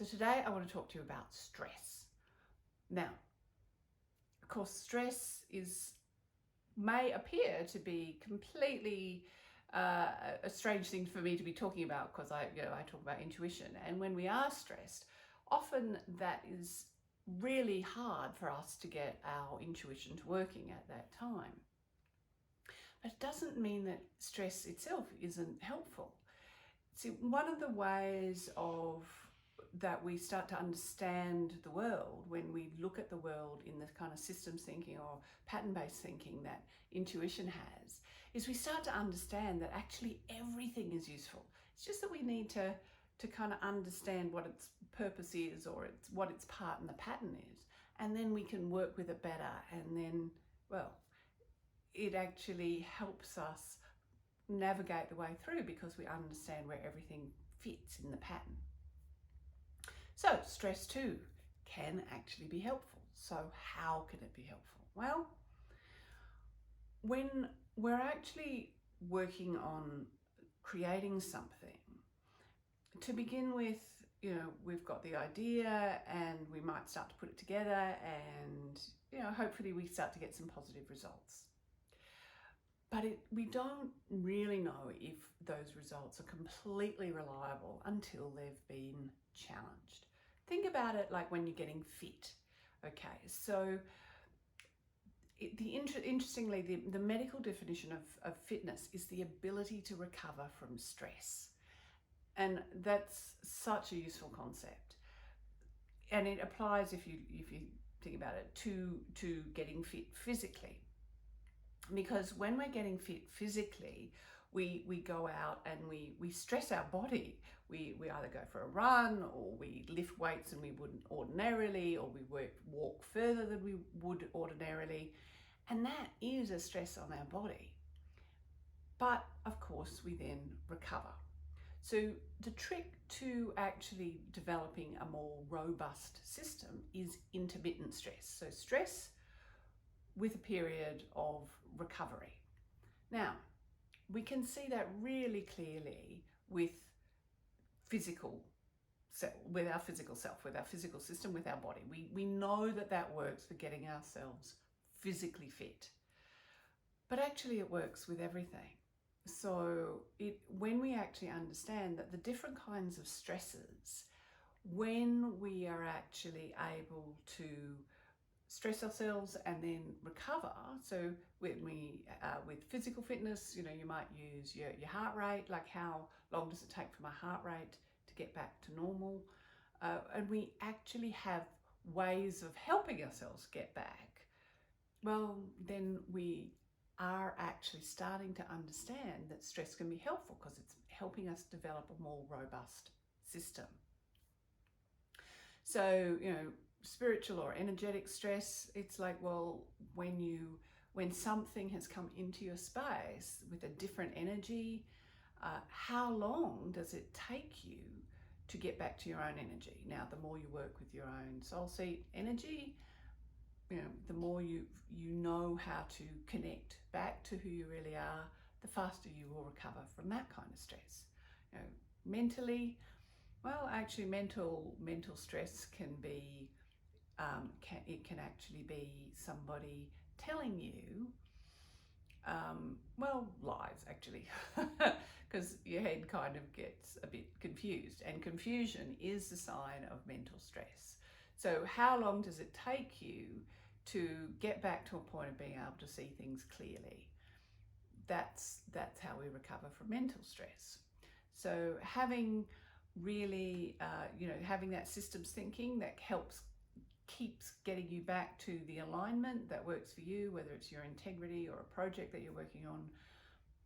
So today I want to talk to you about stress. Now, of course, stress may appear to be completely a strange thing for me to be talking about because I talk about intuition, and when we are stressed, often that is really hard for us to get our intuition to working at that time. But it doesn't mean that stress itself isn't helpful. See, one of the ways that we start to understand the world when we look at the world in the kind of systems thinking or pattern-based thinking that intuition has is we start to understand that actually everything is useful. It's just that we need to kind of understand what its purpose is or what its part in the pattern is, and then we can work with it better, and then, well, it actually helps us navigate the way through because we understand where everything fits in the pattern. So stress too can actually be helpful. So how can it be helpful? Well, when we're actually working on creating something, to begin with, we've got the idea and we might start to put it together, and hopefully we start to get some positive results. But we don't really know if those results are completely reliable until they've been challenged. Think about it like when you're getting fit. Okay, so interestingly, the medical definition of fitness is the ability to recover from stress. And that's such a useful concept. And it applies, if you think about it, to getting fit physically. Because when we're getting fit physically, we go out and we stress our body. We either go for a run, or we lift weights and we wouldn't ordinarily, or we walk further than we would ordinarily. And that is a stress on our body. But of course, we then recover. So the trick to actually developing a more robust system is intermittent stress. So stress with a period of recovery. Now, we can see that really clearly with our physical self, with our physical system, with our body. We know that works for getting ourselves physically fit. But actually it works with everything. So when we actually understand that the different kinds of stresses, when we are actually able to stress ourselves and then recover. So when with physical fitness, you might use your heart rate, like how long does it take for my heart rate to get back to normal? And we actually have ways of helping ourselves get back. Well, then we are actually starting to understand that stress can be helpful because it's helping us develop a more robust system. So, spiritual or energetic stress, it's like, well, when something has come into your space with a different energy, how long does it take you to get back to your own energy? Now, the more you work with your own soul seat energy, the more you know how to connect back to who you really are, the faster you will recover from that kind of stress. Mentally, well, actually mental stress can be it can actually be somebody telling you lies, actually, because your head kind of gets a bit confused, and confusion is the sign of mental stress. So how long does it take you to get back to a point of being able to see things clearly? That's how we recover from mental stress. So having really having that systems thinking that keeps getting you back to the alignment that works for you, whether it's your integrity or a project that you're working on,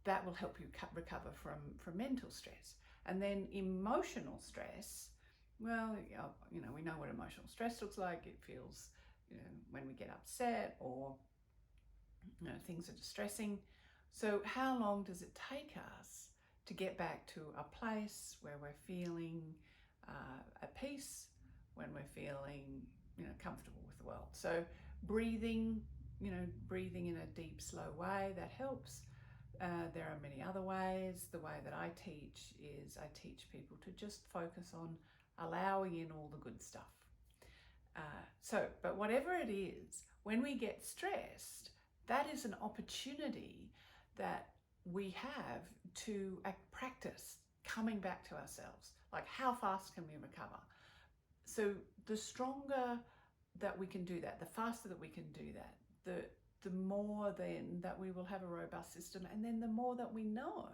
that will help you recover from mental stress. And then emotional stress, well, we know what emotional stress looks like. It feels, when we get upset or things are distressing. So how long does it take us to get back to a place where we're feeling at peace, when we're feeling comfortable with the world? So breathing in a deep, slow way, that helps. There are many other ways. The way that I teach is I teach people to just focus on allowing in all the good stuff. But whatever it is, when we get stressed, that is an opportunity that we have to practice coming back to ourselves. Like, how fast can we recover? So the stronger that we can do that, the faster that we can do that, the more then that we will have a robust system, and then the more that we know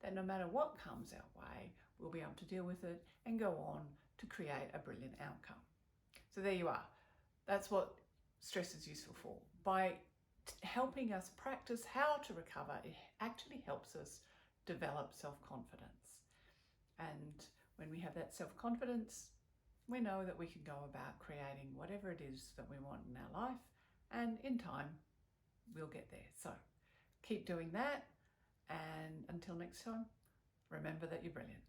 that no matter what comes our way, we'll be able to deal with it and go on to create a brilliant outcome. So there you are. That's what stress is useful for. By helping us practice how to recover, it actually helps us develop self-confidence. And when we have that self-confidence, we know that we can go about creating whatever it is that we want in our life, and in time, we'll get there. So keep doing that, and until next time, remember that you're brilliant.